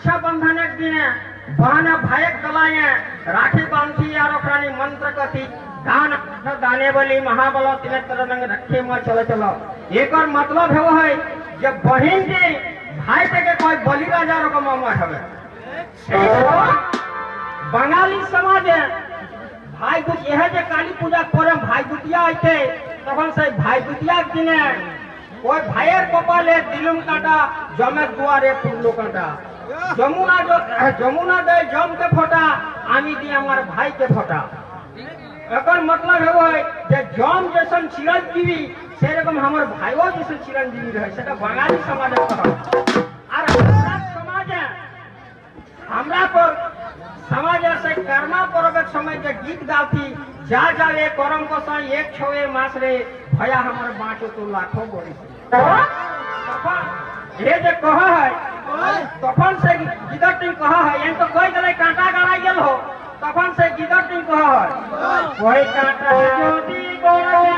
रक्षाबंधन एक दिन बहन भाई गलाए राखी बांधी और ओकरानी मंत्र कथी गान गाने वाली महाबल तीन तरह रखे में चलो चलो एक और मतलब है वो है जब बहन के भाई के कोई बलि राजा का मामला है बंगाली समाज भाई दूज यह जे काली पूजा करे भाई दुतिया आते तब से भाई दुतिया के दिन कोई भाइयर कपाले दिलुम काटा जमे दुआरे फुल्लो काटा जमुना दे जम के फोटा आमी दी हमारे भाई के फोटा एक मतलब है वो है जे जम जैसन चिरंजीवी से रकम हमारे भाइयों जैसन चिरंजीवी रहे सेटा बंगाली समाज और हमरा समाज हमरा पर समाज से कर्मा पर्व समय जे गीत गाती जा जावे करम को सही एक छवे मास रे भया हमारे बाँचो तो लाखों बोरी ये जे कहा है तफन से गिदर टिंग कहा है ये तो कोई गले कांटा गड़ा गेल हो तफन से गिदर टिंग कहा है कोई कांटा ज्योति गोरे